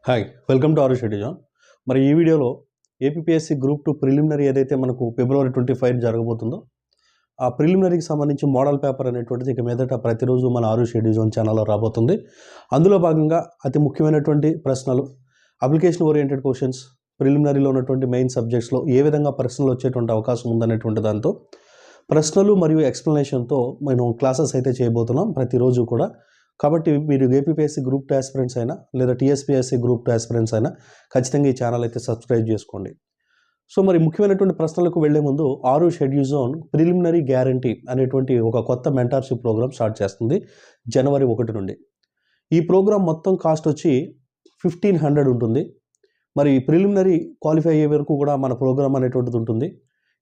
Hi welcome to ఆరు షెడ్యూజాన్. మరి ఈ వీడియోలో ఏపీఎస్సి గ్రూప్ 2 ప్రిలిమినరీ ఏదైతే మనకు ఫిబ్రవరి 25 జరగబోతుందో ఆ ప్రిలిమినరీకి సంబంధించి మోడల్ పేపర్ అనేటువంటిది ఇక మీదట ప్రతిరోజు మన ఆరు షెడ్యూజాన్ ఛానల్లో రాబోతుంది. అందులో భాగంగా అతి ముఖ్యమైనటువంటి ప్రశ్నలు, అప్లికేషన్ ఓరియంటెడ్ క్వశ్చన్స్, ప్రిలిమినరీలో ఉన్నటువంటి మెయిన్ సబ్జెక్ట్స్లో ఏ విధంగా ప్రశ్నలు వచ్చేటువంటి అవకాశం ఉందనేటువంటి దాంతో ప్రశ్నలు మరియు ఎక్స్ప్లెనేషన్తో మనం క్లాసెస్ అయితే చేయబోతున్నాం ప్రతిరోజు కూడా. కాబట్టి మీరు ఏపీఎస్సి గ్రూప్ 2 ఆస్పిరెంట్స్ అయినా లేదా టీఎస్పీఎస్సి గ్రూప్ 2 ఆస్పిరెంట్స్ అయినా ఖచ్చితంగా ఈ ఛానల్ అయితే సబ్స్క్రైబ్ చేసుకోండి. సో మరి ముఖ్యమైనటువంటి ప్రశ్నలకు వెళ్లే ముందు ఆరు షెడ్యూల్ జోన్ ప్రిలిమినరీ గ్యారంటీ అనేటువంటి ఒక కొత్త మెంటార్షిప్ ప్రోగ్రామ్ స్టార్ట్ చేస్తుంది జనవరి 1 నుండి. ఈ ప్రోగ్రామ్ మొత్తం కాస్ట్ వచ్చి 1500 ఉంటుంది. మరి ప్రిలిమినరీ క్వాలిఫై అయ్యే వరకు కూడా మన ప్రోగ్రామ్ అనేటువంటిది ఉంటుంది.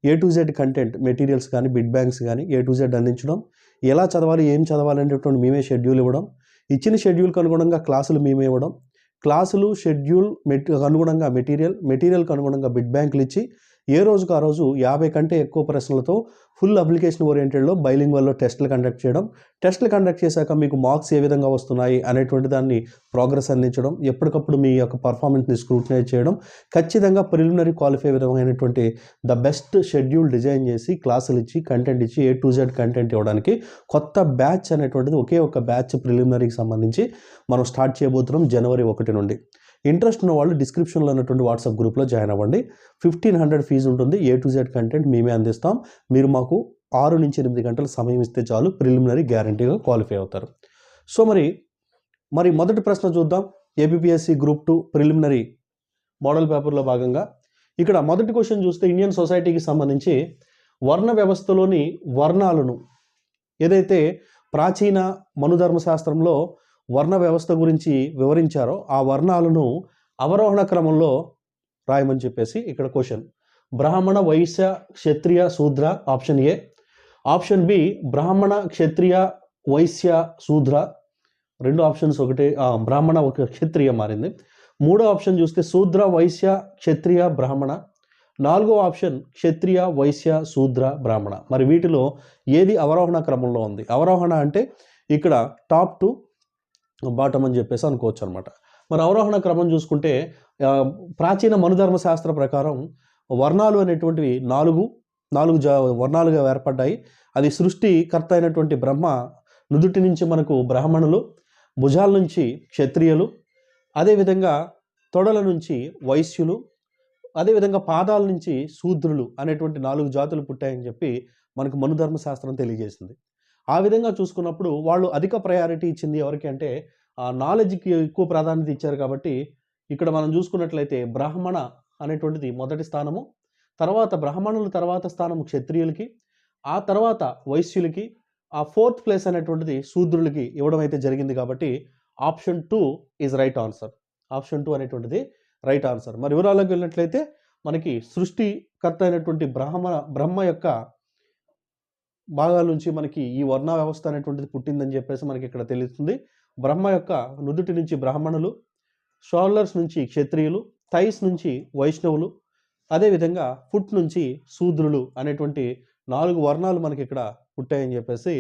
A to Z content, materials కానీ, బిడ్ బ్యాంక్స్ కానీ A to Z అందించడం, ఎలా చదవాలి, ఏం చదవాలి అనేటువంటి మేమే షెడ్యూల్ ఇవ్వడం, ఇచ్చిన షెడ్యూల్కి అనుగుణంగా క్లాసులు మేమే ఇవ్వడం, క్లాసులు షెడ్యూల్ అనుగుణంగా మెటీరియల్కి అనుగుణంగా బిడ్ బ్యాంకులు ఇచ్చి ఏ రోజుకు ఆ రోజు 50 కంటే ఎక్కువ ప్రశ్నలతో ఫుల్ అప్లికేషన్ ఓరియంటెడ్లో బైలింగ్వల్లో టెస్టులు కండక్ట్ చేయడం, టెస్టులు కండక్ట్ చేశాక మీకు మార్క్స్ ఏ విధంగా వస్తున్నాయి అనేటువంటి దాన్ని ప్రోగ్రెస్ అందించడం, ఎప్పటికప్పుడు మీ యొక్క పర్ఫార్మెన్స్ని స్క్రూటినైజ్ చేయడం, ఖచ్చితంగా ప్రిలిమినరీ క్వాలిఫై విధమైనటువంటి ద బెస్ట్ షెడ్యూల్ డిజైన్ చేసి క్లాసులు ఇచ్చి కంటెంట్ ఇచ్చి A to Z కంటెంట్ ఇవ్వడానికి కొత్త బ్యాచ్ అనేటువంటిది ఒకే ఒక బ్యాచ్ ప్రిలిమినరీకి సంబంధించి మనం స్టార్ట్ చేయబోతున్నాం జనవరి 1 నుండి. ఇంట్రెస్ట్ ఉన్న వాళ్ళు డిస్క్రిప్షన్లో ఉన్నటువంటి వాట్సాప్ గ్రూప్లో జాయిన్ అవ్వండి. 1500 ఫీజు ఉంటుంది. A to Z కంటెంట్ మేమే అందిస్తాం. మీరు మాకు 6 నుంచి 8 గంటల సమయం ఇస్తే చాలు, ప్రిలిమినరీ గ్యారంటీగా క్వాలిఫై అవుతారు. సో మరి మొదటి ప్రశ్న చూద్దాం. ఏపీఎస్సి గ్రూప్ 2 ప్రిలిమినరీ మోడల్ పేపర్లో భాగంగా ఇక్కడ మొదటి క్వశ్చన్ చూస్తే ఇండియన్ సొసైటీకి సంబంధించి వర్ణ వ్యవస్థలోని వర్ణాలను ఏదైతే ప్రాచీన మనుధర్మశాస్త్రంలో వర్ణ వ్యవస్థ గురించి వివరించారో ఆ వర్ణాలను అవరోహణ క్రమంలో రాయమని చెప్పేసి ఇక్కడ క్వశ్చన్. బ్రాహ్మణ, వైశ్య, క్షత్రియ, శూద్ర ఆప్షన్ ఏ. ఆప్షన్ బి బ్రాహ్మణ, క్షత్రియ, వైశ్య, శూద్ర. రెండు ఆప్షన్స్ ఒకటే, బ్రాహ్మణ ఒక క్షత్రియ మారింది. మూడో ఆప్షన్ చూస్తే శూద్ర, వైశ్య, క్షత్రియ, బ్రాహ్మణ. నాలుగో ఆప్షన్ క్షత్రియ, వైశ్య, శూద్ర, బ్రాహ్మణ. మరి వీటిలో ఏది అవరోహణ క్రమంలో ఉంది? అవరోహణ అంటే ఇక్కడ టాప్ టు బాటమ్ అని చెప్పేసి అనుకోవచ్చు అనమాట. మరి అవరోహణ క్రమం చూసుకుంటే ప్రాచీన మనుధర్మశాస్త్ర ప్రకారం వర్ణాలు అనేటువంటివి నాలుగు వర్ణాలుగా ఏర్పడ్డాయి. అది సృష్టికర్త అయినటువంటి బ్రహ్మ నుదుటి నుంచి మనకు బ్రాహ్మణులు, భుజాల నుంచి క్షత్రియులు, అదేవిధంగా తొడల నుంచి వైశ్యులు, అదేవిధంగా పాదాల నుంచి శూద్రులు అనేటువంటి 4 జాతులు పుట్టాయని చెప్పి మనకు మనుధర్మశాస్త్రం తెలియజేసింది. ఆ విధంగా చూసుకున్నప్పుడు వాళ్ళు అధిక ప్రయారిటీ ఇచ్చింది ఎవరికి అంటే నాలెడ్జ్కి ఎక్కువ ప్రాధాన్యత ఇచ్చారు. కాబట్టి ఇక్కడ మనం చూసుకున్నట్లయితే బ్రాహ్మణ అనేటువంటిది మొదటి స్థానము, తర్వాత బ్రాహ్మణుల తర్వాత స్థానము క్షత్రియులకి, ఆ తర్వాత వైశ్యులకి, ఆ 4th ప్లేస్ అనేటువంటిది శూద్రులకి ఇవ్వడం అయితే జరిగింది. కాబట్టి option 2 is right answer. Option 2 అనేటువంటిది రైట్ ఆన్సర్. మరి వివరాలకు వెళ్ళినట్లయితే మనకి సృష్టికర్త అయినటువంటి బ్రహ్మ యొక్క భాగాల నుంచి మనకి ఈ వర్ణ వ్యవస్థ అనేటువంటిది పుట్టిందని చెప్పేసి మనకి ఇక్కడ తెలుస్తుంది. బ్రహ్మ యొక్క నుదుటి నుంచి బ్రాహ్మణులు, షోల్డర్స్ నుంచి క్షత్రియులు, థైస్ నుంచి వైష్ణవులు, అదేవిధంగా ఫుట్ నుంచి శూద్రులు అనేటువంటి 4 వర్ణాలు మనకి ఇక్కడ పుట్టాయని చెప్పేసి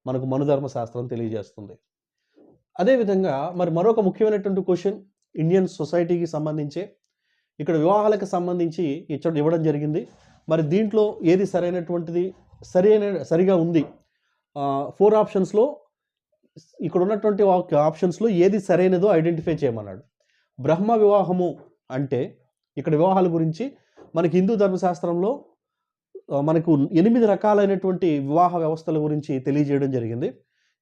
మనకు మనుధర్మ శాస్త్రం తెలియజేస్తుంది. అదేవిధంగా మరి మరొక ముఖ్యమైనటువంటి క్వశ్చన్ ఇండియన్ సొసైటీకి సంబంధించి ఇక్కడ వివాహాలకు సంబంధించి ఇవ్వడం జరిగింది. మరి దీంట్లో ఏది సరిగా ఉంది? 4 ఆప్షన్స్లో ఇక్కడ ఉన్నటువంటి ఆప్షన్స్లో ఏది సరైనదో ఐడెంటిఫై చేయమన్నాడు. బ్రహ్మ వివాహము అంటే ఇక్కడ వివాహాల గురించి మనకి హిందూ ధర్మశాస్త్రంలో మనకు 8 రకాలైనటువంటి వివాహ వ్యవస్థల గురించి తెలియజేయడం జరిగింది.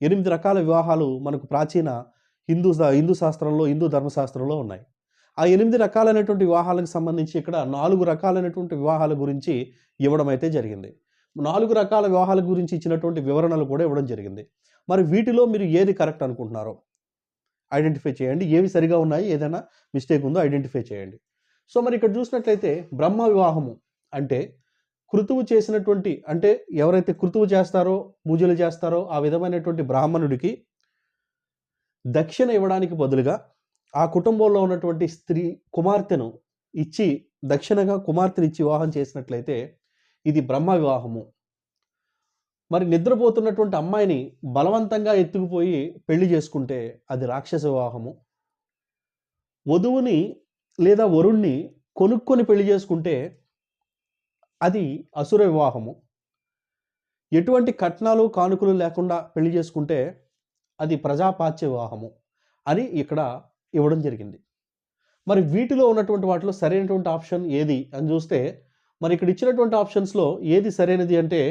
8 రకాల వివాహాలు మనకు ప్రాచీన హిందూ శాస్త్రంలో, హిందూ ధర్మశాస్త్రంలో ఉన్నాయి. ఆ 8 రకాలైనటువంటి వివాహాలకు సంబంధించి ఇక్కడ 4 రకాలైనటువంటి వివాహాల గురించి ఇవ్వడం అయితే జరిగింది. 4 రకాల వివాహాల గురించి ఇచ్చినటువంటి వివరణలు కూడా ఇవ్వడం జరిగింది. మరి వీటిలో మీరు ఏది కరెక్ట్ అనుకుంటున్నారో ఐడెంటిఫై చేయండి. ఏవి సరిగా ఉన్నాయి, ఏదైనా మిస్టేక్ ఉందో ఐడెంటిఫై చేయండి. సో మరి ఇక్కడ చూసినట్లయితే బ్రహ్మ వివాహము అంటే కృతువు చేసినటువంటి, అంటే ఎవరైతే కృతువు చేస్తారో, పూజలు చేస్తారో ఆ విధమైనటువంటి బ్రాహ్మణుడికి దక్షిణ ఇవ్వడానికి బదులుగా ఆ కుటుంబంలో ఉన్నటువంటి స్త్రీ కుమార్తెను ఇచ్చి, దక్షిణగా కుమార్తెను ఇచ్చి వివాహం చేసినట్లయితే ఇది బ్రహ్మ వివాహము. మరి నిద్రపోతున్నటువంటి అమ్మాయిని బలవంతంగా ఎత్తుకుపోయి పెళ్లి చేసుకుంటే అది రాక్షస వివాహము. వధువుని లేదా వరుణ్ణి కొనుక్కొని పెళ్లి చేసుకుంటే అది అసుర వివాహము. ఎటువంటి కట్నాలు కానుకలు లేకుండా పెళ్లి చేసుకుంటే అది ప్రజాపాచ్య వివాహము అని ఇక్కడ ఇవ్వడం జరిగింది. మరి వీటిలో ఉన్నటువంటి వాటిలో సరైనటువంటి ఆప్షన్ ఏది అని చూస్తే, మరి ఇక్కడ ఇచ్చినటువంటి ఆప్షన్స్లో ఏది సరైనది అంటే,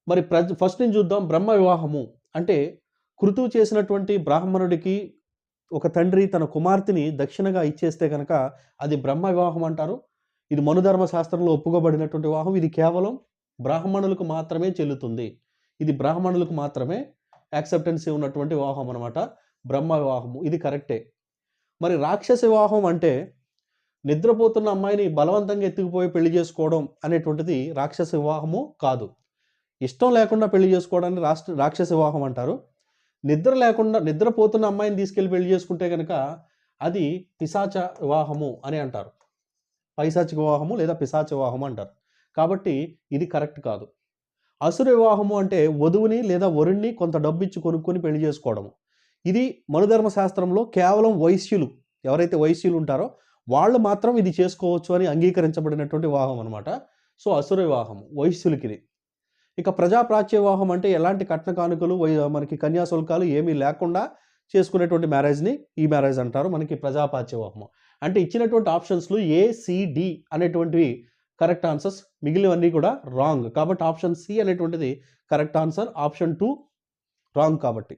మరి ఫస్ట్ నుంచి చూద్దాం. బ్రహ్మ వివాహము అంటే కృతువు చేసినటువంటి బ్రాహ్మణుడికి ఒక తండ్రి తన కుమార్తెని దక్షిణగా ఇచ్చేస్తే కనుక అది బ్రహ్మ వివాహం అంటారు. ఇది మనుధర్మ శాస్త్రంలో ఒప్పుకోబడినటువంటి వివాహం. ఇది కేవలం బ్రాహ్మణులకు మాత్రమే చెల్లుతుంది. ఇది బ్రాహ్మణులకు మాత్రమే యాక్సెప్టెన్సీ ఉన్నటువంటి వివాహం అనమాట బ్రహ్మ వివాహము. ఇది కరెక్టే. మరి రాక్షస వివాహం అంటే నిద్రపోతున్న అమ్మాయిని బలవంతంగా ఎత్తుకుపోయి పెళ్లి చేసుకోవడం అనేటువంటిది రాక్షస వివాహము కాదు. ఇష్టం లేకుండా పెళ్లి చేసుకోవడాన్ని రాక్షస వివాహం అంటారు. నిద్రపోతున్న అమ్మాయిని తీసుకెళ్లి పెళ్లి చేసుకుంటే కనుక అది పిశాచ వివాహము అని అంటారు. పైశాచిక వివాహము లేదా పిశాచ వివాహము అంటారు. కాబట్టి ఇది కరెక్ట్ కాదు. అసుర వివాహము అంటే వధువుని లేదా వరుణ్ణి కొంత డబ్బు ఇచ్చి కొనుక్కొని పెళ్లి చేసుకోవడము. ఇది మనుధర్మ శాస్త్రంలో కేవలం వైశ్యులు, ఎవరైతే వైశ్యులు ఉంటారో వాళ్ళు మాత్రం ఇది చేసుకోవచ్చు అని అంగీకరించబడినటువంటి వివాహం అనమాట. సో అసుర వివాహము వైశ్యులకి ఇది. ఇక ప్రజాప్రాచ్య వివాహం అంటే ఎలాంటి కట్న కానుకలు మనకి కన్యాశుల్కాలు ఏమీ లేకుండా చేసుకునేటువంటి మ్యారేజ్ని ఈ మ్యారేజ్ అంటారు. మనకి ప్రజాప్రాచ్య వివాహము అంటే ఇచ్చినటువంటి ఆప్షన్స్లో ACD అనేటువంటివి కరెక్ట్ ఆన్సర్స్, మిగిలినవన్నీ కూడా రాంగ్. కాబట్టి ఆప్షన్ సి అనేటువంటిది కరెక్ట్ ఆన్సర్, ఆప్షన్ 2 రాంగ్ కాబట్టి.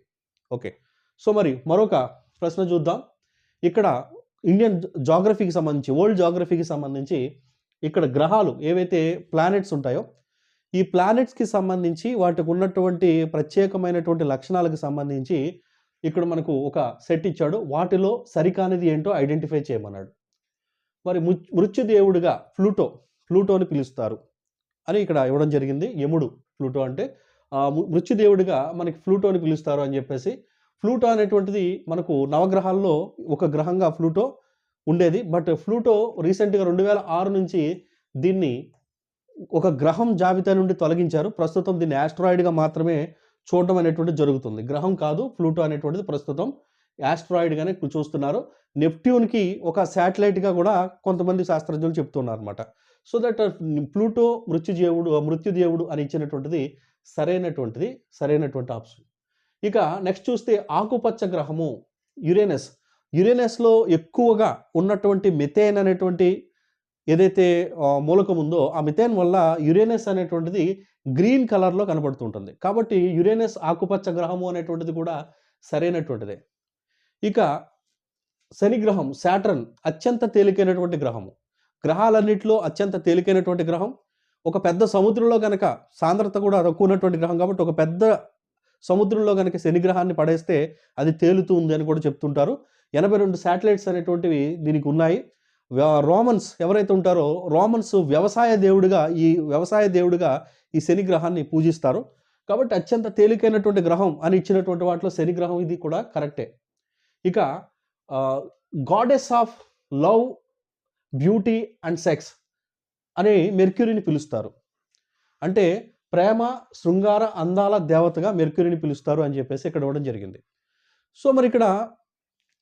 ఓకే, సో మరి మరొక ప్రశ్న చూద్దాం. ఇక్కడ ఇండియన్ జాగ్రఫీకి సంబంధించి, వరల్డ్ జాగ్రఫీకి సంబంధించి ఇక్కడ గ్రహాలు ఏవైతే ప్లానెట్స్ ఉంటాయో ఈ ప్లానెట్స్కి సంబంధించి వాటికి ఉన్నటువంటి ప్రత్యేకమైనటువంటి లక్షణాలకు సంబంధించి ఇక్కడ మనకు ఒక సెట్ ఇచ్చాడు. వాటిలో సరికానిది ఏంటో ఐడెంటిఫై చేయమన్నాడు. మరి మృత్యుదేవుడిగా ప్లూటోని పిలుస్తారు అని ఇక్కడ ఇవ్వడం జరిగింది. యముడు ప్లూటో అంటే మృత్యుదేవుడిగా మనకి ప్లూటోని పిలుస్తారు అని చెప్పేసి. ప్లూటో అనేటువంటిది మనకు నవగ్రహాల్లో ఒక గ్రహంగా ప్లూటో ఉండేది. బట్ ప్లూటో రీసెంట్గా 2006 నుంచి దీన్ని ఒక గ్రహం జాబితా నుండి తొలగించారు. ప్రస్తుతం దీన్ని యాస్ట్రాయిడ్గా మాత్రమే చూడడం అనేటువంటిది జరుగుతుంది. గ్రహం కాదు ప్లూటో అనేటువంటిది, ప్రస్తుతం యాస్ట్రాయిడ్గానే చూస్తున్నారు. నెప్ట్యూన్కి ఒక శాటిలైట్గా కూడా కొంతమంది శాస్త్రజ్ఞులు చెప్తున్నారు అనమాట. సో దట్ ప్లూటో మృత్యుదేవుడు అని ఇచ్చినటువంటిది సరైనటువంటి ఆప్షన్. ఇక నెక్స్ట్ చూస్తే ఆకుపచ్చ గ్రహము యురేనస్లో ఎక్కువగా ఉన్నటువంటి మిథేన్ అనేటువంటి ఏదైతే మూలకం ఉందో ఆ మిథేన్ వల్ల యురేనస్ అనేటువంటిది గ్రీన్ కలర్లో కనబడుతుంటుంది. కాబట్టి యురేనస్ ఆకుపచ్చ గ్రహము అనేటువంటిది కూడా సరైనటువంటిదే. ఇక శని గ్రహం సాటర్న్ అత్యంత తేలికైనటువంటి గ్రహము. గ్రహాలన్నింటిలో అత్యంత తేలికైనటువంటి గ్రహం. ఒక పెద్ద సముద్రంలో కనుక సాంద్రత కూడా తక్కువ ఉన్నటువంటి గ్రహం కాబట్టి ఒక పెద్ద సముద్రంలో కనుక శని గ్రహాన్ని పడేస్తే అది తేలుతుంది అని కూడా చెప్తుంటారు. 82 శాటిలైట్స్ అనేటువంటివి దీనికి ఉన్నాయి. రోమన్స్ ఎవరైతే ఉంటారో రోమన్స్ వ్యవసాయ దేవుడిగా ఈ శని గ్రహాన్ని పూజిస్తారు. కాబట్టి అత్యంత తేలికైనటువంటి గ్రహం అని ఇచ్చినటువంటి వాటిలో శని గ్రహం ఇది కూడా కరెక్టే. ఇక goddess of love, beauty and sex అని మెర్క్యూరీని పిలుస్తారు. అంటే ప్రేమ, శృంగార, అందాల దేవతగా మెర్క్యూరీని పిలుస్తారు అని చెప్పేసి ఇక్కడ ఇవ్వడం జరిగింది. సో మరి ఇక్కడ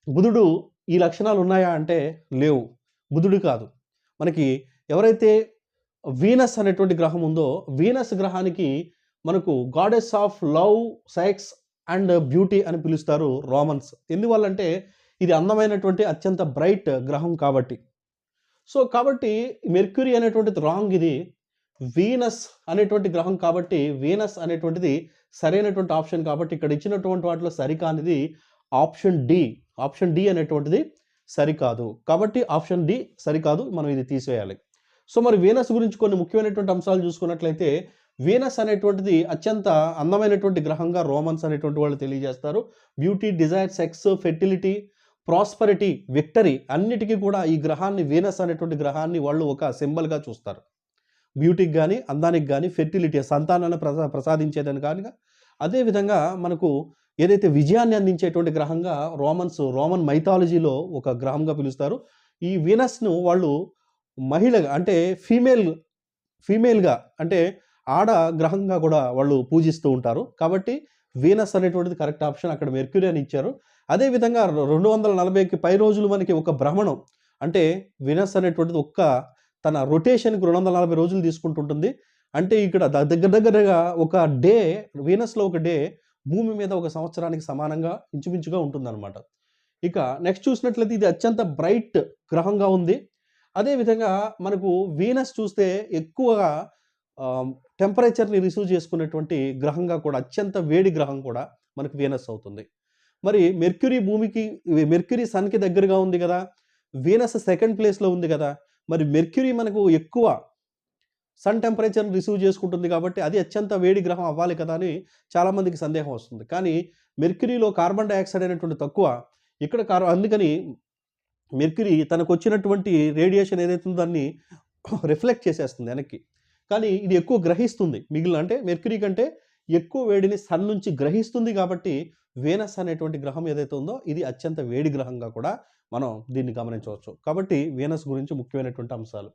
బుధుడు ఈ లక్షణాలు ఉన్నాయా అంటే లేవు. బుధుడు కాదు. మనకి ఎవరైతే వీనస్ అనేటువంటి గ్రహం ఉందో వీనస్ గ్రహానికి మనకు goddess of love, sex and beauty అని పిలుస్తారు రోమన్స్. ఎందువల్లంటే ఇది అందమైనటువంటి అత్యంత బ్రైట్ గ్రహం కాబట్టి. సో కాబట్టి మెర్క్యూరీ అనేటువంటిది రాంగ్. ఇది వీనస్ అనేటువంటి గ్రహం కాబట్టి వీనస్ అనేటువంటిది సరైనటువంటి ఆప్షన్. కాబట్టి ఇక్కడ ఇచ్చినటువంటి వాటిలో సరికానిది ఆప్షన్ డి అనేటువంటిది సరికాదు. కాబట్టి ఆప్షన్ డి సరికాదు, మనం ఇది తీసేయాలి. సో మరి వీనస్ గురించి కొన్ని ముఖ్యమైనటువంటి అంశాలు చూసుకున్నట్లయితే వీనస్ అనేటువంటిది అత్యంత అందమైనటువంటి గ్రహంగా రోమన్స్ అనేటువంటి వాళ్ళు తెలియజేస్తారు. Beauty, desire, sex, fertility, prosperity, victory అన్నిటికీ కూడా ఈ గ్రహాన్ని వీనస్ అనేటువంటి గ్రహాన్ని వాళ్ళు ఒక సింబల్గా చూస్తారు. బ్యూటీకి కానీ, అందానికి కానీ, ఫెర్టిలిటీ సంతానాన్ని ప్రసాదించేదని కానీ, అదేవిధంగా మనకు ఏదైతే విజయాన్ని అందించేటువంటి గ్రహంగా రోమన్ మైథాలజీలో ఒక గ్రహంగా పిలుస్తారు. ఈ వీనస్ను వాళ్ళు మహిళగా అంటే ఫీమేల్గా అంటే ఆడ గ్రహంగా కూడా వాళ్ళు పూజిస్తూ ఉంటారు. కాబట్టి వీనస్ అనేటువంటిది కరెక్ట్ ఆప్షన్. అక్కడ మెర్క్యూరీ అని ఇచ్చారు. అదేవిధంగా 240కి పై రోజులు మనకి ఒక భ్రమణం అంటే వీనస్ అనేటువంటిది తన రొటేషన్కి 240 రోజులు తీసుకుంటుంటుంది. అంటే ఇక్కడ దగ్గర దగ్గరగా ఒక డే, వీనస్లో ఒక డే భూమి మీద ఒక సంవత్సరానికి సమానంగా ఇంచుమించుగా ఉంటుందన్నమాట. ఇక నెక్స్ట్ చూసినట్లయితే ఇది అత్యంత బ్రైట్ గ్రహంగా ఉంది. అదేవిధంగా మనకు వీనస్ చూస్తే ఎక్కువగా టెంపరేచర్ని రిసీవ్ చేసుకునేటువంటి గ్రహంగా కూడా, అత్యంత వేడి గ్రహం కూడా మనకు వీనస్ అవుతుంది. మరి మెర్క్యూరీ సన్కి దగ్గరగా ఉంది కదా, వీనస్ సెకండ్ ప్లేస్లో ఉంది కదా, మరి మెర్క్యూరీ మనకు ఎక్కువ సన్ టెంపరేచర్ని రిసీవ్ చేసుకుంటుంది కాబట్టి అది అత్యంత వేడి గ్రహం అవ్వాలి కదా అని చాలామందికి సందేహం వస్తుంది. కానీ మెర్క్యూరీలో కార్బన్ డైఆక్సైడ్ అనేటువంటి తక్కువ, ఇక్కడ అందుకని మెర్క్యూరీ తనకు వచ్చినటువంటి రేడియేషన్ ఏదైతే ఉందో దాన్ని రిఫ్లెక్ట్ చేసేస్తుంది వెనక్కి. కానీ ఇది ఎక్కువ గ్రహిస్తుంది, అంటే మెర్క్యూరీ కంటే ఎక్కువ వేడిని సన్ నుంచి గ్రహిస్తుంది కాబట్టి వీనస్ అనేటువంటి గ్రహం ఏదైతే ఉందో ఇది అత్యంత వేడి గ్రహంగా కూడా మనం దీన్ని గమనించవచ్చు. కాబట్టి వీనస్ గురించి ముఖ్యమైనటువంటి అంశాలు.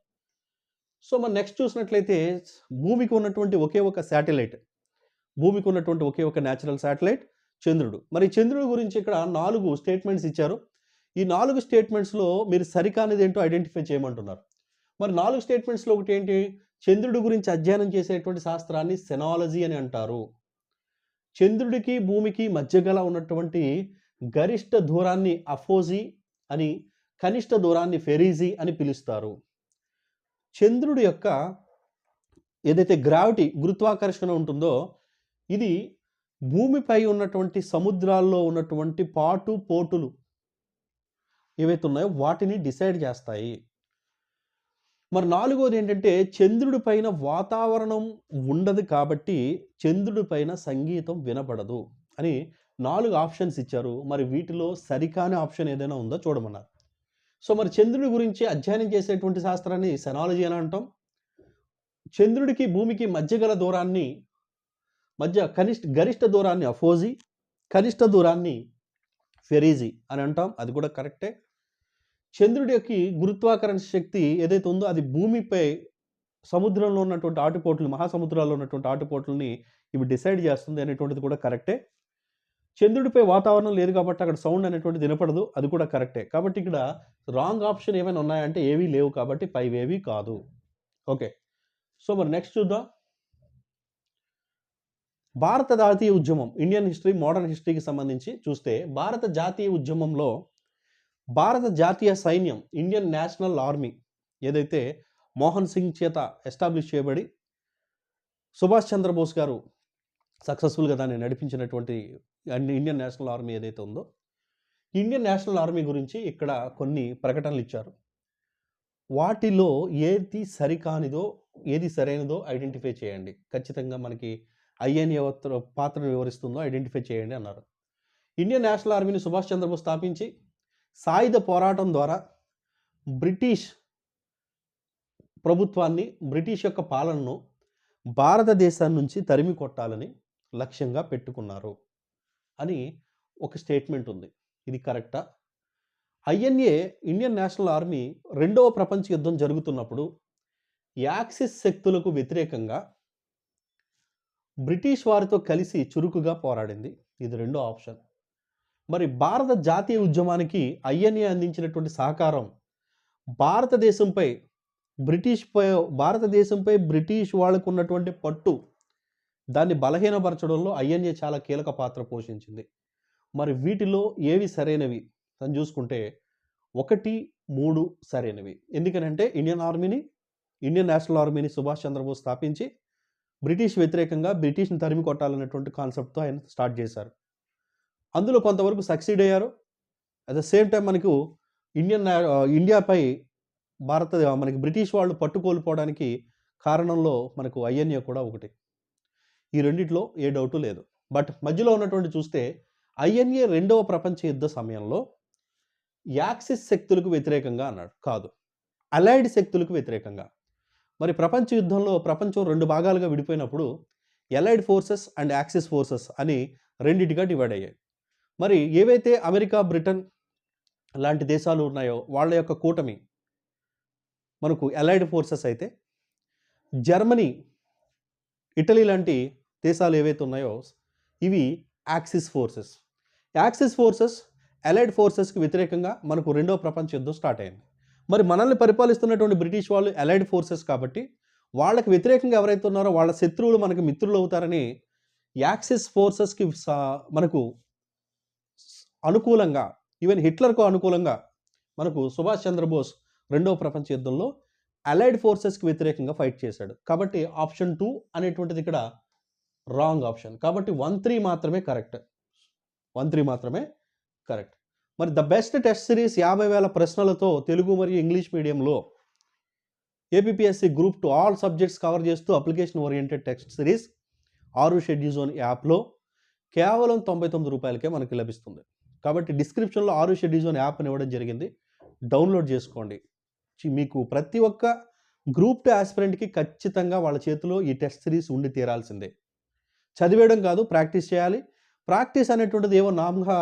సో మనం నెక్స్ట్ చూసినట్లయితే భూమికి ఉన్నటువంటి ఒకే ఒక న్యాచురల్ శాటిలైట్ చంద్రుడు. మరి చంద్రుడి గురించి ఇక్కడ 4 స్టేట్మెంట్స్ ఇచ్చారు. ఈ 4 స్టేట్మెంట్స్లో మీరు సరికానిది ఏంటో ఐడెంటిఫై చేయమంటున్నారు. మరి 4 స్టేట్మెంట్స్లో ఒకటి ఏంటి? చంద్రుడి గురించి అధ్యయనం చేసేటువంటి శాస్త్రాన్ని సెనాలజీ అని అంటారు. చంద్రుడికి భూమికి మధ్య గల ఉన్నటువంటి గరిష్ట దూరాన్ని అఫోజీ అని, కనిష్ట దూరాన్ని ఫెరీజీ అని పిలుస్తారు. చంద్రుడి యొక్క ఏదైతే గ్రావిటీ, గురుత్వాకర్షణ ఉంటుందో ఇది భూమిపై ఉన్నటువంటి సముద్రాల్లో ఉన్నటువంటి పోటులు ఏవైతే ఉన్నాయో వాటిని డిసైడ్ చేస్తాయి. మరి 4వది ఏంటంటే చంద్రుడి పైన వాతావరణం ఉండదు కాబట్టి చంద్రుడి పైన సంగీతం వినపడదు అని 4 ఆప్షన్స్ ఇచ్చారు. మరి వీటిలో సరికాని ఆప్షన్ ఏదైనా ఉందో చూడమన్నారు. సో మరి చంద్రుడి గురించి అధ్యయనం చేసేటువంటి శాస్త్రాన్ని సెనాలజీ అని అంటాం. చంద్రుడికి భూమికి మధ్య గల దూరాన్ని, గరిష్ట దూరాన్ని అఫోజీ, కనిష్ట దూరాన్ని ఫెరీజీ అని అంటాం. అది కూడా కరెక్టే. చంద్రుడి యొక్క గురుత్వాకర్షణ శక్తి ఏదైతే ఉందో అది భూమిపై సముద్రంలో ఉన్నటువంటి ఆటుపోట్లు, మహాసముద్రాల్లో ఉన్నటువంటి ఆటుపోట్లని ఇవి డిసైడ్ చేస్తుంది అనేటువంటిది కూడా కరెక్టే. చంద్రుడిపై వాతావరణం లేదు కాబట్టి అక్కడ సౌండ్ అనేటువంటిది వినపడదు, అది కూడా కరెక్టే. కాబట్టి ఇక్కడ రాంగ్ ఆప్షన్ ఏమైనా ఉన్నాయంటే ఏవీ లేవు కాబట్టి పైవేవి కాదు. ఓకే, సో మరి నెక్స్ట్ చూద్దాం. భారత జాతీయ ఉద్యమం, ఇండియన్ హిస్టరీ, మోడర్న్ హిస్టరీకి సంబంధించి చూస్తే భారత జాతీయ ఉద్యమంలో భారత జాతీయ సైన్యం, ఇండియన్ నేషనల్ ఆర్మీ ఏదైతే మోహన్ సింగ్ చేత ఎస్టాబ్లిష్ చేయబడి సుభాష్ చంద్రబోస్ గారు సక్సెస్ఫుల్గా దాన్ని నడిపించినటువంటి ఇండియన్ నేషనల్ ఆర్మీ ఏదైతే ఉందో, ఇండియన్ నేషనల్ ఆర్మీ గురించి ఇక్కడ కొన్ని ప్రకటనలు ఇచ్చారు. వాటిలో ఏది సరికానిదో ఏది సరైనదో ఐడెంటిఫై చేయండి. ఖచ్చితంగా మనకి ఐఎన్ఏ పాత్రను వివరిస్తుందో ఐడెంటిఫై చేయండి అన్నారు. ఇండియన్ నేషనల్ ఆర్మీని సుభాష్ చంద్రబోస్ స్థాపించి సాయుధ పోరాటం ద్వారా బ్రిటిష్ ప్రభుత్వాన్ని, బ్రిటిష్ యొక్క పాలనను భారతదేశం నుంచి తరిమి కొట్టాలని లక్ష్యంగా పెట్టుకున్నారు అని ఒక స్టేట్మెంట్ ఉంది. ఇది కరెక్టా? ఐఎన్ఏ, ఇండియన్ నేషనల్ ఆర్మీ 2వ ప్రపంచ యుద్ధం జరుగుతున్నప్పుడు యాక్సిస్ శక్తులకు వ్యతిరేకంగా బ్రిటిష్ వారితో కలిసి చురుకుగా పోరాడింది. ఇది 2వ ఆప్షన్. మరి భారత జాతీయ ఉద్యమానికి ఐఎన్ఏ అందించినటువంటి సహకారం భారతదేశంపై బ్రిటిష్ వాళ్ళకు ఉన్నటువంటి పట్టు దాన్ని బలహీనపరచడంలో ఐఎన్ఏ చాలా కీలక పాత్ర పోషించింది. మరి వీటిలో ఏవి సరైనవి అని చూసుకుంటే 1, 3 సరైనవి. ఎందుకనంటే ఇండియన్ నేషనల్ ఆర్మీని సుభాష్ చంద్రబోస్ స్థాపించి బ్రిటిష్ వ్యతిరేకంగా బ్రిటిష్ని తరిమి కొట్టాలనేటువంటి కాన్సెప్ట్తో ఆయన స్టార్ట్ చేశారు. అందులో కొంతవరకు సక్సీడ్ అయ్యారు. అట్ ద సేమ్ టైం మనకు ఇండియాపై మనకి బ్రిటిష్ వాళ్ళు పట్టుకోల్పోవడానికి కారణంలో మనకు ఐఎన్ఏ కూడా ఒకటి. ఈ రెండిట్లో ఏ డౌటు లేదు. బట్ మధ్యలో ఉన్నటువంటి చూస్తే ఐఎన్ఏ 2వ ప్రపంచ యుద్ధ సమయంలో యాక్సిస్ శక్తులకు వ్యతిరేకంగా అన్నాడు, కాదు, అలైడ్ శక్తులకు వ్యతిరేకంగా. మరి ప్రపంచ యుద్ధంలో ప్రపంచం 2 భాగాలుగా విడిపోయినప్పుడు allied forces and axis forces అని రెండింటిగా డివైడ్ అయ్యాయి. మరి ఏవైతే అమెరికా, బ్రిటన్ లాంటి దేశాలు ఉన్నాయో వాళ్ళ యొక్క కూటమి మనకు అలైడ్ ఫోర్సెస్ అయితే, జర్మనీ, ఇటలీ లాంటి దేశాలు ఏవైతే ఉన్నాయో ఇవి axis forces. Axis forces allied ఫోర్సెస్కి వ్యతిరేకంగా మనకు రెండో ప్రపంచ యుద్ధం స్టార్ట్ అయింది. మరి మనల్ని పరిపాలిస్తున్నటువంటి బ్రిటిష్ వాళ్ళు అలైడ్ ఫోర్సెస్ కాబట్టి వాళ్ళకి వ్యతిరేకంగా ఎవరైతే ఉన్నారో వాళ్ళ శత్రువులు మనకు మిత్రులు అవుతారని యాక్సిస్ ఫోర్సెస్కి మనకు అనుకూలంగా, ఈవెన్ హిట్లర్కు అనుకూలంగా మనకు సుభాష్ చంద్రబోస్ రెండవ ప్రపంచ యుద్ధంలో అలైడ్ ఫోర్సెస్కి వ్యతిరేకంగా ఫైట్ చేశాడు. కాబట్టి ఆప్షన్ 2 అనేటువంటిది ఇక్కడ రాంగ్ ఆప్షన్. కాబట్టి 1-3 మాత్రమే కరెక్ట్. 1-3 మాత్రమే కరెక్ట్. మరి ద బెస్ట్ టెస్ట్ సిరీస్ 50,000 ప్రశ్నలతో తెలుగు మరియు ఇంగ్లీష్ మీడియంలో APPSC group 2 all subjects cover చేస్తూ అప్లికేషన్ ఓరియంటెడ్ టెస్ట్ సిరీస్ ఆరు షెడ్యూల్ జోన్ యాప్లో కేవలం 99 రూపాయలకే మనకి లభిస్తుంది. కాబట్టి డిస్క్రిప్షన్లో ఆరు షెడ్యూల్ జోన్ యాప్ని ఇవ్వడం జరిగింది, డౌన్లోడ్ చేసుకోండి. మీకు ప్రతి ఒక్క గ్రూప్ 2 ఆస్పిరెంట్కి ఖచ్చితంగా వాళ్ళ చేతిలో ఈ టెస్ట్ సిరీస్ ఉండి తీరాల్సిందే. చదివేయడం కాదు, ప్రాక్టీస్ చేయాలి. ప్రాక్టీస్ అనేటువంటిది ఏవో నామ్గా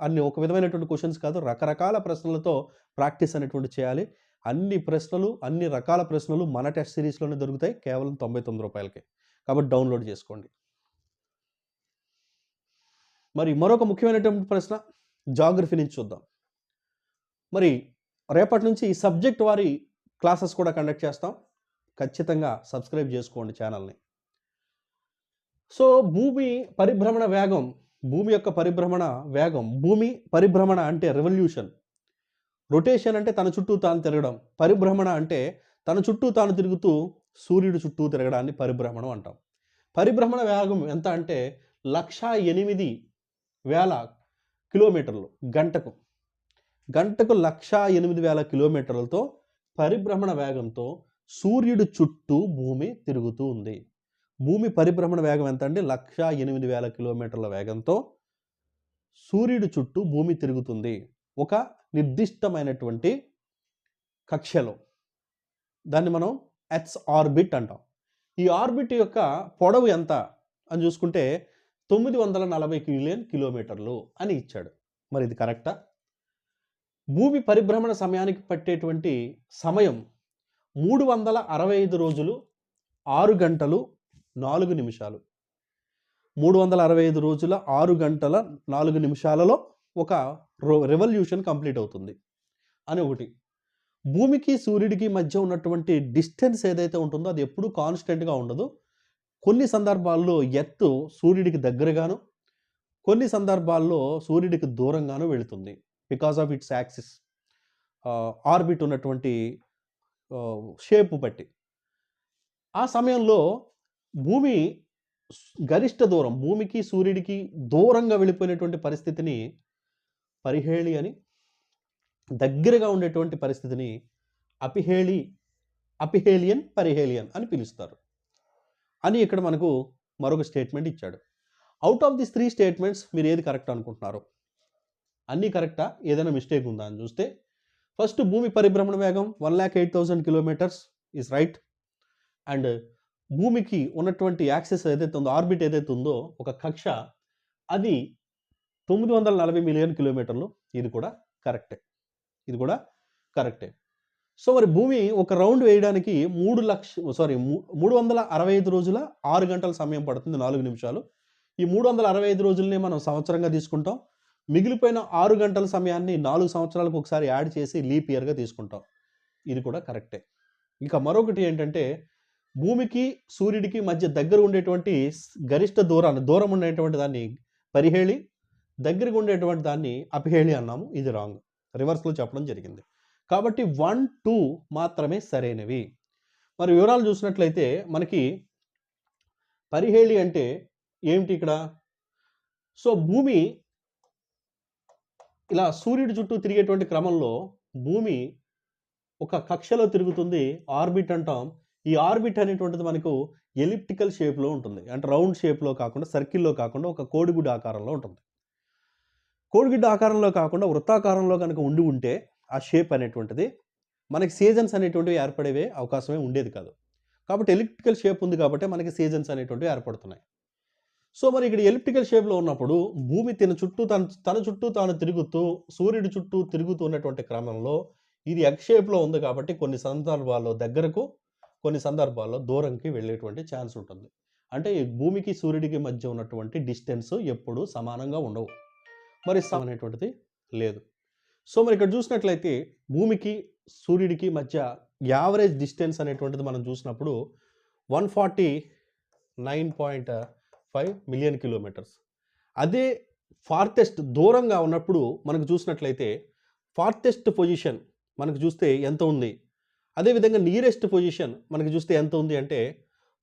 అన్ని ఒక విధమైనటువంటి క్వశ్చన్స్ కాదు, రకరకాల ప్రశ్నలతో ప్రాక్టీస్ అనేటువంటి చేయాలి. అన్ని ప్రశ్నలు, అన్ని రకాల ప్రశ్నలు మన టెస్ట్ సిరీస్లోనే దొరుకుతాయి కేవలం 99 రూపాయలకే. కాబట్టి డౌన్లోడ్ చేసుకోండి. మరి మరొక ముఖ్యమైనటువంటి ప్రశ్న జాగ్రఫీ నుంచి చూద్దాం. మరి రేపటి నుంచి ఈ సబ్జెక్ట్ వారి క్లాసెస్ కూడా కండక్ట్ చేస్తాం. ఖచ్చితంగా సబ్స్క్రైబ్ చేసుకోండి ఛానల్ని. సో భూమి పరిభ్రమణ వేగం, భూమి యొక్క పరిభ్రమణ వేగం, భూమి పరిభ్రమణ అంటే రెవల్యూషన్, రొటేషన్ అంటే తన చుట్టూ తాను తిరగడం, పరిభ్రమణ అంటే తన చుట్టూ తాను తిరుగుతూ సూర్యుడు చుట్టూ తిరగడాన్ని పరిభ్రమణం అంటాం. పరిభ్రమణ వేగం ఎంత అంటే 108,000 కిలోమీటర్లు గంటకు. గంటకు 108,000 కిలోమీటర్లతో పరిభ్రమణ వేగంతో సూర్యుడు చుట్టూ భూమి తిరుగుతూ ఉంది. భూమి పరిభ్రమణ వేగం ఎంత అంటే 108,000 కిలోమీటర్ల వేగంతో సూర్యుడు చుట్టూ భూమి తిరుగుతుంది ఒక నిర్దిష్టమైనటువంటి కక్షలో. దాన్ని మనం ఎర్త్ ఆర్బిట్ అంటాం. ఈ ఆర్బిట్ యొక్క పొడవు ఎంత అని చూసుకుంటే 940 మిలియన్ కిలోమీటర్లు అని ఇచ్చాడు. మరి ఇది కరెక్టా? భూమి పరిభ్రమణ సమయానికి పట్టేటువంటి సమయం 365 రోజులు 6 గంటలు 4 నిమిషాలు. 365 రోజుల 6 గంటల 4 నిమిషాలలో ఒక రెవల్యూషన్ కంప్లీట్ అవుతుంది అని ఒకటి. భూమికి సూర్యుడికి మధ్య ఉన్నటువంటి డిస్టెన్స్ ఏదైతే ఉంటుందో అది ఎప్పుడూ కాన్స్టెంట్గా ఉండదు. కొన్ని సందర్భాల్లో ఎర్త్ సూర్యుడికి దగ్గరగాను, కొన్ని సందర్భాల్లో సూర్యుడికి దూరంగాను వెళుతుంది because of it's axis orbit ఉన్నటువంటి షేప్ బట్టి. ఆ సమయంలో భూమి గరిష్ట దూరం, భూమికి సూర్యుడికి దూరంగా వెళ్ళిపోయినటువంటి పరిస్థితిని పరిహేళి అని, దగ్గరగా ఉండేటువంటి పరిస్థితిని అపిహేలియన్ పరిహేలియన్ అని పిలుస్తారు అని ఇక్కడ మనకు మరొక స్టేట్మెంట్ ఇచ్చాడు. అవుట్ ఆఫ్ దిస్ 3 స్టేట్మెంట్స్ మీరు ఏది కరెక్ట్ అనుకుంటున్నారు? అన్నీ కరెక్టా, ఏదైనా మిస్టేక్ ఉందా అని చూస్తే ఫస్ట్ భూమి పరిభ్రమణ వేగం 108,000 కిలోమీటర్స్ ఈజ్ రైట్. అండ్ భూమికి ఉన్నటువంటి యాక్సిస్ ఏదైతే ఉందో, ఆర్బిట్ ఏదైతే ఉందో ఒక కక్ష, అది 940 మిలియన్ కిలోమీటర్లు. ఇది కూడా కరెక్టే. సో మరి భూమి ఒక రౌండ్ వేయడానికి 365 రోజుల 6 గంటల సమయం పడుతుంది, 4 నిమిషాలు. ఈ 365 రోజులనే మనం సంవత్సరంగా తీసుకుంటాం. మిగిలిపోయిన 6 గంటల సమయాన్ని 4 సంవత్సరాలకు ఒకసారి యాడ్ చేసి లీప్ ఇయర్గా తీసుకుంటాం. ఇది కూడా కరెక్టే. ఇంకా మరొకటి ఏంటంటే భూమికి సూర్యుడికి మధ్య దగ్గర ఉండేటువంటి గరిష్ట దూరం ఉండేటువంటి దాన్ని పరిహేళి, దగ్గరగా ఉండేటువంటి దాన్ని అపిహేళి అన్నాము. ఇది రాంగ్, రివర్స్లో చెప్పడం జరిగింది. కాబట్టి 1, 2 మాత్రమే సరైనవి. మరి వివరాలు చూసినట్లయితే మనకి పరిహేళి అంటే ఏమిటి ఇక్కడ? సో భూమి ఇలా సూర్యుడి చుట్టూ తిరిగేటువంటి క్రమంలో భూమి ఒక కక్షలో తిరుగుతుంది, ఆర్బిట్ అంటాం. ఈ ఆర్బిట్ అనేటువంటిది మనకు ఎలిప్టికల్ షేప్లో ఉంటుంది, అంటే రౌండ్ షేప్లో కాకుండా, సర్కిల్లో కాకుండా ఒక కోడిగుడ్డ ఆకారంలో ఉంటుంది. కోడిగుడ్డ ఆకారంలో కాకుండా వృత్తాకారంలో కనుక ఉంటే ఆ షేప్ అనేటువంటిది మనకి సీజన్స్ అనేటువంటివి ఏర్పడేవే అవకాశమే ఉండేది కాదు. కాబట్టి ఎలిప్టికల్ షేప్ ఉంది కాబట్టి మనకి సీజన్స్ అనేటువంటివి ఏర్పడుతున్నాయి. సో మరి ఇక్కడ ఎలిప్టికల్ షేప్లో ఉన్నప్పుడు భూమి తన చుట్టూ తాను తిరుగుతూ సూర్యుడి చుట్టూ తిరుగుతూ ఉన్నటువంటి క్రమంలో ఇది ఎగ్ షేప్లో ఉంది కాబట్టి కొన్ని సందర్భాల్లో దగ్గరకు, కొన్ని సందర్భాల్లో దూరంకి వెళ్ళేటువంటి ఛాన్స్ ఉంటుంది. అంటే భూమికి సూర్యుడికి మధ్య ఉన్నటువంటి డిస్టెన్స్ ఎప్పుడూ సమానంగా ఉండవు. మరి అనేటువంటిది లేదు. సో మరి ఇక్కడ చూసినట్లయితే భూమికి సూర్యుడికి మధ్య యావరేజ్ డిస్టెన్స్ అనేటువంటిది మనం చూసినప్పుడు 149.5 మిలియన్ కిలోమీటర్స్. అదే ఫార్తెస్ట్ దూరంగా ఉన్నప్పుడు మనకు చూసినట్లయితే ఫార్తెస్ట్ పొజిషన్ మనకు చూస్తే ఎంత ఉంది, అదేవిధంగా నియరెస్ట్ పొజిషన్ మనకు చూస్తే ఎంత ఉంది అంటే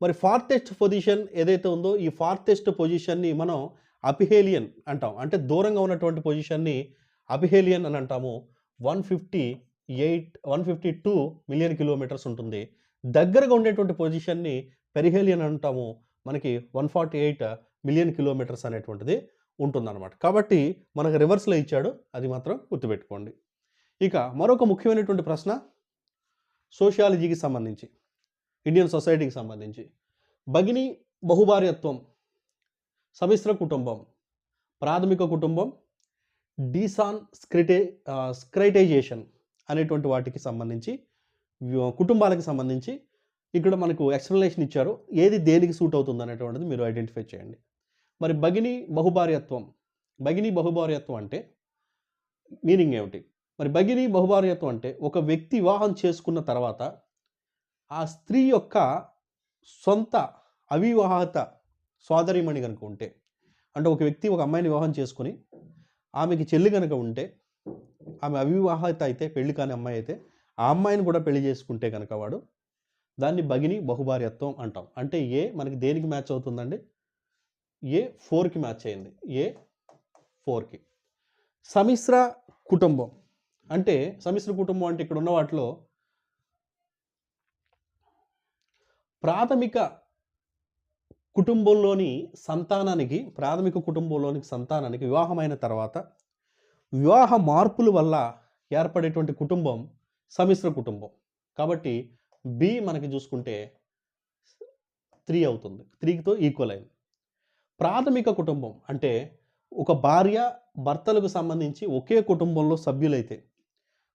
మరి ఫార్తెస్ట్ పొజిషన్ ఏదైతే ఉందో ఈ ఫార్తెస్ట్ పొజిషన్ని మనం అపిహేలియన్ అంటాం. అంటే దూరంగా ఉన్నటువంటి పొజిషన్ని అపిహేలియన్ అని అంటాము. 152 మిలియన్ కిలోమీటర్స్ ఉంటుంది. దగ్గరగా ఉండేటువంటి పొజిషన్ని పెరిహేలియన్ అంటాము. మనకి 148 మిలియన్ కిలోమీటర్స్ అనేటువంటిది ఉంటుందన్నమాట. కాబట్టి మనకు రివర్స్లో ఇచ్చాడు, అది మాత్రం గుర్తుపెట్టుకోండి. ఇక మరొక ముఖ్యమైనటువంటి ప్రశ్న సోషియాలజీకి సంబంధించి, ఇండియన్ సొసైటీకి సంబంధించి భగిని బహుభార్యత్వం, సమిశ్ర కుటుంబం, ప్రాథమిక కుటుంబం, స్క్రైటైజేషన్ అనేటువంటి వాటికి సంబంధించి కుటుంబాలకు సంబంధించి ఇక్కడ మనకు ఎక్స్ప్లెనేషన్ ఇచ్చారు. ఏది దేనికి సూట్ అవుతుంది అనేటువంటిది మీరు ఐడెంటిఫై చేయండి. మరి భగిని బహుభార్యత్వం అంటే మీనింగ్ ఏమిటి? మరి భగిని బహుభార్యత్వం అంటే ఒక వ్యక్తి వివాహం చేసుకున్న తర్వాత ఆ స్త్రీ యొక్క సొంత అవివాహిత సోదరిమణి కనుక ఉంటే, అంటే ఒక వ్యక్తి ఒక అమ్మాయిని వివాహం చేసుకుని ఆమెకి చెల్లి కనుక ఉంటే, ఆమె అవివాహిత అయితే, పెళ్లి కాని అమ్మాయి అయితే ఆ అమ్మాయిని కూడా పెళ్లి చేసుకుంటే కనుక వాడు దాన్ని భగిని బహుభార్యత్వం అంటాం. అంటే ఏ మనకి దేనికి మ్యాచ్ అవుతుందండి? A4కి మ్యాచ్ అయింది. A4కి. సమిశ్ర కుటుంబం అంటే ఇక్కడ ఉన్న వాటిలో ప్రాథమిక కుటుంబంలోని సంతానానికి వివాహమైన తర్వాత వివాహ మార్పుల వల్ల ఏర్పడేటువంటి కుటుంబం సమిశ్ర కుటుంబం. కాబట్టి బి మనకి చూసుకుంటే 3 అవుతుంది. 3తో ఈక్వల్ అయింది. ప్రాథమిక కుటుంబం అంటే ఒక భార్య భర్తలకు సంబంధించి ఒకే కుటుంబంలో సభ్యులైతే,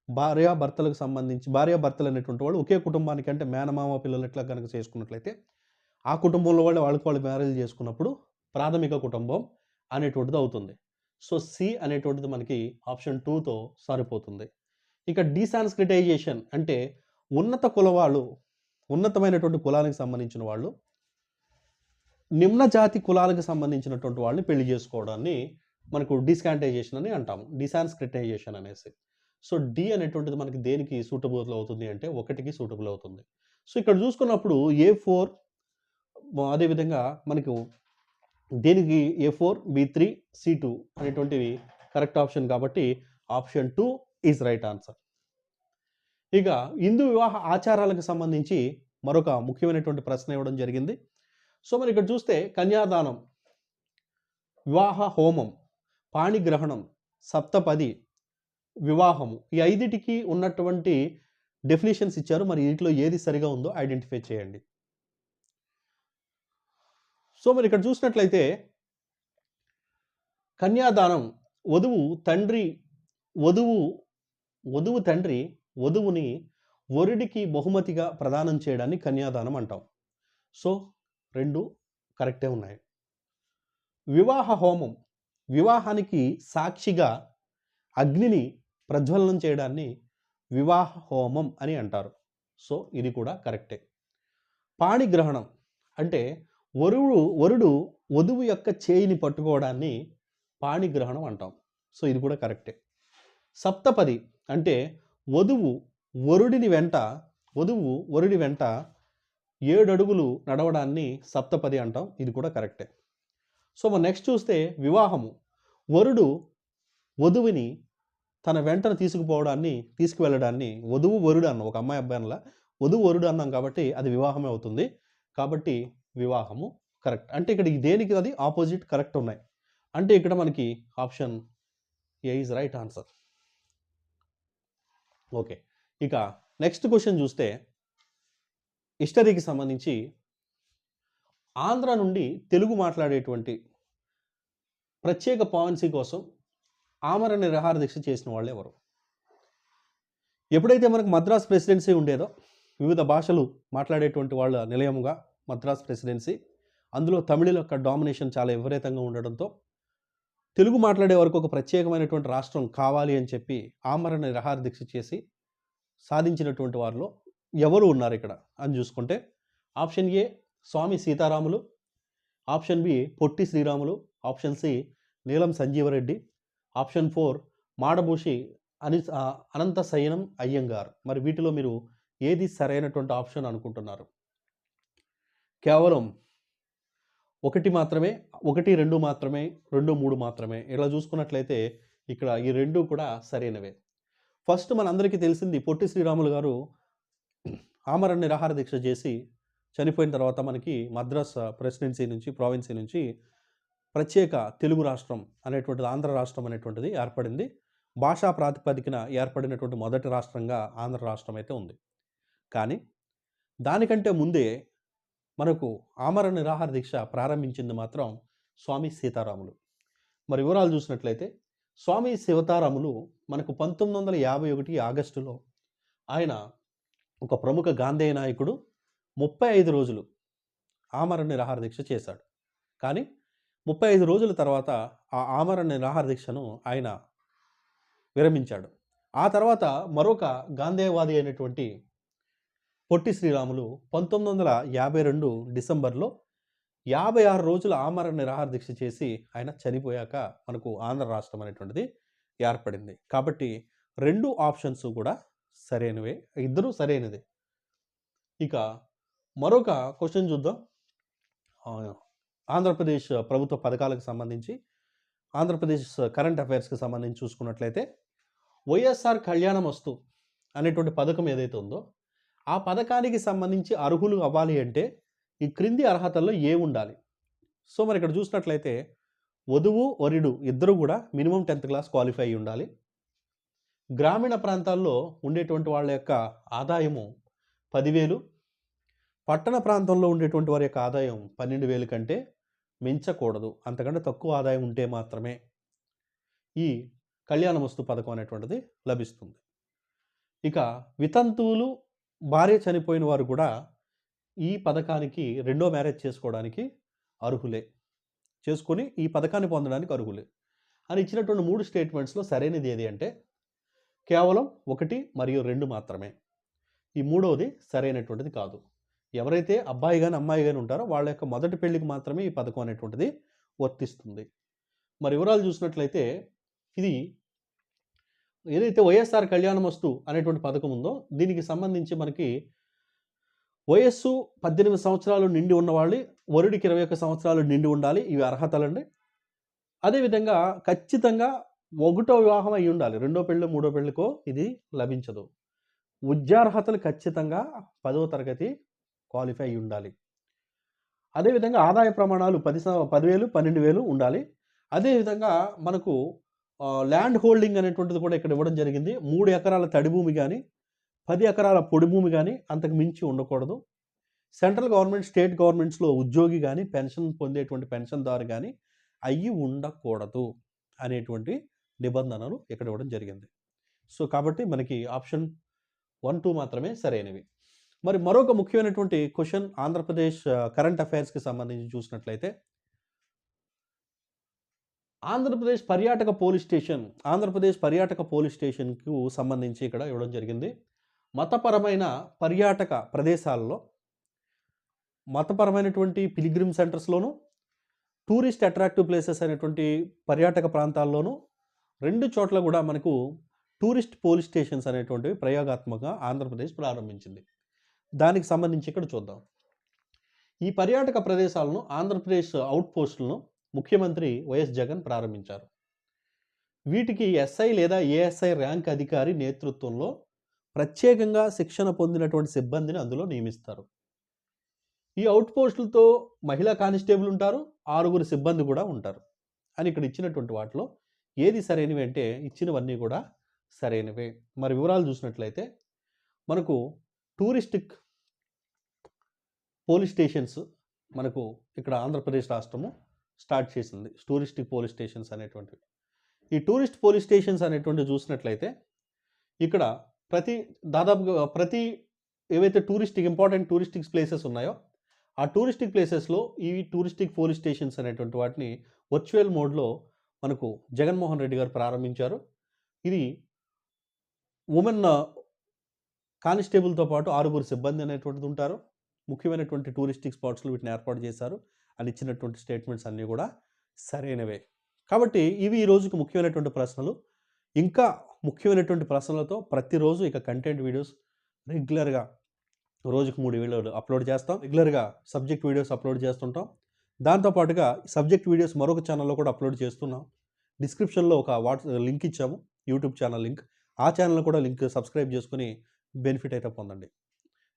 భార్యాభర్తలు అనేటువంటి వాళ్ళు ఒకే కుటుంబానికి, అంటే మేనమామ పిల్లలు ఎట్లా కనుక చేసుకున్నట్లయితే ఆ కుటుంబంలో వాళ్ళకి మ్యారేజ్ చేసుకున్నప్పుడు ప్రాథమిక కుటుంబం అనేటువంటిది అవుతుంది. సో సి అనేటువంటిది మనకి ఆప్షన్ 2తో సరిపోతుంది. ఇక డీసాన్స్క్రిటైజేషన్ అంటే ఉన్నతమైనటువంటి కులానికి సంబంధించిన వాళ్ళు నిమ్న జాతి కులాలకు సంబంధించినటువంటి వాళ్ళని పెళ్లి చేసుకోవడాన్ని మనకు డీస్కాంటైజేషన్ అని అంటాము. డీసాన్స్క్రిటైజేషన్ అనేసి. సో డి అనేటువంటిది మనకి దేనికి సూటబుల్ అవుతుంది అంటే 1కి సూటబుల్ అవుతుంది. సో ఇక్కడ చూసుకున్నప్పుడు A4 అదేవిధంగా మనకు దేనికి A4, B3, C2 అనేటువంటివి కరెక్ట్ ఆప్షన్. కాబట్టి ఆప్షన్ 2 ఈజ్ రైట్ ఆన్సర్. ఇక హిందూ వివాహ ఆచారాలకు సంబంధించి మరొక ముఖ్యమైనటువంటి ప్రశ్న ఇవ్వడం జరిగింది. సో మరి ఇక్కడ చూస్తే కన్యాదానం, వివాహ హోమం, పాణిగ్రహణం, సప్తపది, వివాహము, ఈ 5టికి ఉన్నటువంటి డెఫినేషన్స్ ఇచ్చారు. మరి వీటిలో ఏది సరిగా ఉందో ఐడెంటిఫై చేయండి. సో మరి ఇక్కడ చూసినట్లయితే కన్యాదానం, వధువు తండ్రి వధువుని వరుడికి బహుమతిగా ప్రదానం చేయడాన్ని కన్యాదానం అంటాం. సో 2 కరెక్టే ఉన్నాయి. వివాహ హోమం, వివాహానికి సాక్షిగా అగ్నిని ప్రజ్వలనం చేయడాన్ని వివాహ హోమం అని అంటారు. సో ఇది కూడా కరెక్టే. పాణిగ్రహణం అంటే వరుడు వధువు యొక్క చేయిని పట్టుకోవడాన్ని పాణిగ్రహణం అంటాం. సో ఇది కూడా కరెక్టే. సప్తపది అంటే వధువు వరుడి వెంట 7 అడుగులు నడవడాన్ని సప్తపది అంటాం. ఇది కూడా కరెక్టే. సో మనం నెక్స్ట్ చూస్తే వివాహము, వరుడు వధువుని తన వెంటను తీసుకువెళ్ళడాన్ని వరుడు అన్నాం. ఒక అమ్మాయి అబ్బాయిలా వధువు వరుడు అన్నాం కాబట్టి అది వివాహమే అవుతుంది. కాబట్టి వివాహము కరెక్ట్. అంటే ఇక్కడ దేనికి అది ఆపోజిట్ కరెక్ట్ ఉన్నాయి. అంటే ఇక్కడ మనకి option A is right answer. Okay, ఇక నెక్స్ట్ క్వశ్చన్ చూస్తే హిస్టరీకి సంబంధించి ఆంధ్ర నుండి తెలుగు మాట్లాడేటువంటి ప్రత్యేక పాలసీ కోసం ఆమరణ నిరాహార దీక్ష చేసిన వాళ్ళు ఎవరు? ఎప్పుడైతే మనకు మద్రాస్ ప్రెసిడెన్సీ ఉండేదో, వివిధ భాషలు మాట్లాడేటువంటి వాళ్ళ నిలయముగా మద్రాస్ ప్రెసిడెన్సీ, అందులో తమిళుల యొక్క డామినేషన్ చాలా విపరీతంగా ఉండడంతో తెలుగు మాట్లాడే వరకు ఒక ప్రత్యేకమైనటువంటి రాష్ట్రం కావాలి అని చెప్పి ఆమరణ నిరాహార దీక్ష చేసి సాధించినటువంటి వారిలో ఎవరు ఉన్నారు ఇక్కడ అని చూసుకుంటే option A Swami Sitaramulu, option B Potti Sriramulu, option C Neelam Sanjeeva Reddy, option 4 Madabhushi Ananthasayanam Ayyangar. మరి వీటిలో మీరు ఏది సరైనటువంటి ఆప్షన్ అనుకుంటున్నారు? కేవలం 1 మాత్రమే, 1, 2 మాత్రమే, 2, 3 మాత్రమే. ఇలా చూసుకున్నట్లయితే ఇక్కడ ఈ 2 కూడా సరైనవే. ఫస్ట్ మనందరికీ తెలిసింది పొట్టి శ్రీరాములు గారు ఆమరణ నిరాహార దీక్ష చేసి చనిపోయిన తర్వాత మనకి మద్రాస్ ప్రెసిడెన్సీ నుంచి, ప్రావిన్సీ నుంచి ప్రత్యేక తెలుగు రాష్ట్రం అనేటువంటిది, ఆంధ్ర రాష్ట్రం అనేటువంటిది ఏర్పడింది. భాషా ప్రాతిపదికన ఏర్పడినటువంటి మొదటి రాష్ట్రంగా ఆంధ్ర రాష్ట్రం అయితే ఉంది. కానీ దానికంటే ముందే మనకు ఆమరణ నిరాహార దీక్ష ప్రారంభించింది మాత్రం స్వామి సీతారాములు. మరి వివరాలు చూసినట్లయితే స్వామి సీతారాములు మనకు 1951 ఆగస్టులో ఆయన ఒక ప్రముఖ గాంధేయ నాయకుడు 35 రోజులు ఆమరణ నిరాహార దీక్ష చేశాడు. కానీ 35 రోజుల తర్వాత ఆ ఆమరణ నిరాహార దీక్షను ఆయన విరమించాడు. ఆ తర్వాత మరొక గాంధేయవాది అయినటువంటి పొట్టి శ్రీరాములు 1952 డిసెంబర్లో 56 రోజుల ఆమరణ నిరాహార దీక్ష చేసి ఆయన చనిపోయాక మనకు ఆంధ్ర రాష్ట్రం అనేటువంటిది ఏర్పడింది. కాబట్టి 2 ఆప్షన్స్ కూడా సరైనవే, ఇద్దరు సరైనదే. ఇక మరొక క్వశ్చన్ చూద్దాం. ఆంధ్రప్రదేశ్ ప్రభుత్వ పథకాలకు సంబంధించి, ఆంధ్రప్రదేశ్ కరెంట్ అఫైర్స్కి సంబంధించి చూసుకున్నట్లయితే వైఎస్ఆర్ కళ్యాణమస్తు అనేటువంటి పథకం ఏదైతే ఉందో ఆ పథకానికి సంబంధించి అర్హులు అవ్వాలి అంటే ఈ క్రింది అర్హతల్లో ఏ ఉండాలి? సో మరి ఇక్కడ చూసినట్లయితే వధువు వరుడు ఇద్దరు కూడా మినిమం 10th క్లాస్ క్వాలిఫై అయి ఉండాలి. గ్రామీణ ప్రాంతాల్లో ఉండేటువంటి వాళ్ళ యొక్క ఆదాయము 10,000, పట్టణ ప్రాంతంలో ఉండేటువంటి వారి యొక్క ఆదాయం 12,000 కంటే మించకూడదు. అంతకంటే తక్కువ ఆదాయం ఉంటే మాత్రమే ఈ కళ్యాణమస్తు పథకం అనేటువంటిది లభిస్తుంది. ఇక వితంతువులు, భార్య చనిపోయిన వారు కూడా ఈ పథకానికి రెండో మ్యారేజ్ చేసుకోవడానికి అర్హులే, చేసుకొని ఈ పథకాన్ని పొందడానికి అర్హులే అని ఇచ్చినటువంటి 3 స్టేట్మెంట్స్లో సరైనది ఏది అంటే కేవలం 1 మరియు 2 మాత్రమే. ఈ మూడవది సరైనటువంటిది కాదు. ఎవరైతే అబ్బాయి కానీ అమ్మాయి కానీ ఉంటారో వాళ్ళ యొక్క మొదటి పెళ్లికి మాత్రమే ఈ పథకం అనేటువంటిది వర్తిస్తుంది. మరి వివరాలు చూసినట్లయితే ఇది ఏదైతే వైఎస్ఆర్ కళ్యాణమస్తు అనేటువంటి పథకం ఉందో దీనికి సంబంధించి మనకి వయస్సు 18 సంవత్సరాలు నిండి ఉన్నవాళ్ళు, వరుడికి 21 సంవత్సరాలు నిండి ఉండాలి. ఇవి అర్హతలండి. అదేవిధంగా ఖచ్చితంగా 1వ వివాహం అయి ఉండాలి. 2వ పెళ్ళి 3వ పెళ్ళికో ఇది లభించదు. విద్యార్హతలు ఖచ్చితంగా 10వ తరగతి క్వాలిఫై అయి ఉండాలి. అదేవిధంగా ఆదాయ ప్రమాణాలు 10,000, 12,000 ఉండాలి. అదేవిధంగా మనకు ల్యాండ్ హోల్డింగ్ అనేటువంటిది కూడా ఇక్కడ ఇవ్వడం జరిగింది. 3 ఎకరాల తడి భూమి కానీ 10 ఎకరాల పొడి భూమి కానీ అంతకు మించి ఉండకూడదు. సెంట్రల్ గవర్నమెంట్, స్టేట్ గవర్నమెంట్స్లో ఉద్యోగి కానీ, పెన్షన్ పొందేటువంటి పెన్షన్దారు కానీ అయ్యి ఉండకూడదు అనేటువంటి నిబంధనలు ఇక్కడ ఇవ్వడం జరిగింది. సో కాబట్టి మనకి ఆప్షన్ 1, 2 మాత్రమే సరైనవి. మరి మరొక ముఖ్యమైనటువంటి క్వశ్చన్ ఆంధ్రప్రదేశ్ కరెంట్ అఫైర్స్కి సంబంధించి చూసినట్లయితే ఆంధ్రప్రదేశ్ పర్యాటక పోలీస్ స్టేషన్కు సంబంధించి ఇక్కడ ఇవ్వడం జరిగింది. మతపరమైన పర్యాటక ప్రదేశాల్లో, మతపరమైనటువంటి పిలిగ్రిమ్ సెంటర్స్లోను, టూరిస్ట్ అట్రాక్టివ్ ప్లేసెస్ అయినటువంటి పర్యాటక ప్రాంతాల్లోనూ 2 చోట్ల కూడా మనకు టూరిస్ట్ పోలీస్ స్టేషన్స్ అనేటువంటివి ప్రయోగాత్మకంగా ఆంధ్రప్రదేశ్ ప్రారంభించింది. దానికి సంబంధించి ఇక్కడ చూద్దాం. ఈ పర్యాటక ప్రదేశాలను, ఆంధ్రప్రదేశ్ అవుట్ పోస్టులను ముఖ్యమంత్రి వైఎస్ జగన్ ప్రారంభించారు. వీటికి ఎస్ఐ లేదా ఏఎస్ఐ ర్యాంక్ అధికారి నేతృత్వంలో ప్రత్యేకంగా శిక్షణ పొందినటువంటి సిబ్బందిని అందులో నియమిస్తారు. ఈ అవుట్ పోస్టులతో మహిళా కానిస్టేబుల్ ఉంటారు, 6 సిబ్బంది కూడా ఉంటారు అని ఇక్కడ ఇచ్చినటువంటి వాటిలో ఏది సరైనవి అంటే ఇచ్చినవన్నీ కూడా సరైనవే. మరి వివరాలు చూసినట్లయితే మనకు టూరిస్టిక్ పోలీస్ స్టేషన్స్ మనకు ఇక్కడ ఆంధ్రప్రదేశ్ రాష్ట్రము స్టార్ట్ చేసింది. టూరిస్టిక్ పోలీస్ స్టేషన్స్ అనేటువంటివి. ఈ టూరిస్ట్ పోలీస్ స్టేషన్స్ అనేటువంటివి చూసినట్లయితే ఇక్కడ ప్రతి ఏవైతే ఇంపార్టెంట్ టూరిస్టిక్ ప్లేసెస్ ఉన్నాయో ఆ టూరిస్టిక్ ప్లేసెస్లో ఈ టూరిస్టిక్ పోలీస్ స్టేషన్స్ అనేటువంటి వాటిని వర్చువల్ మోడ్లో మనకు జగన్మోహన్ రెడ్డి గారు ప్రారంభించారు. ఇది ఉమెన్ కానిస్టేబుల్‌తో పాటు 6 సిబ్బంది అనేటువంటిది ఉంటారు. ముఖ్యమైనటువంటి టూరిస్టిక్ స్పాట్స్‌లో వీటిని ఏర్పాటు చేశారు. అని ఇచ్చినటువంటి స్టేట్మెంట్స్ అన్నీ కూడా సరైనవే. కాబట్టి ఇవి ఈ రోజుకి ముఖ్యమైనటువంటి ప్రశ్నలు. ఇంకా ముఖ్యమైనటువంటి ప్రశ్నలతో ప్రతిరోజు ఇక కంటెంట్ వీడియోస్ రెగ్యులర్‌గా రోజుకు 3 వీడియోలు అప్లోడ్ చేస్తాం. రెగ్యులర్‌గా సబ్జెక్ట్ వీడియోస్ అప్లోడ్ చేస్తుంటాం. దాంతో పాటుగా సబ్జెక్ట్ వీడియోస్ మరొక ఛానెల్‌లో కూడా అప్లోడ్ చేస్తున్నాం. డిస్క్రిప్షన్‌లో ఒక లింక్ ఇచ్చాము. YouTube channel link. ఆ ఛానెల్ కూడా లింక్ సబ్స్క్రైబ్ చేసుకొని బెనిఫిట్ అయితే పొందండి.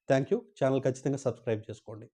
Thank you. ఛానెల్ ఖచ్చితంగా సబ్స్క్రైబ్ చేసుకోండి.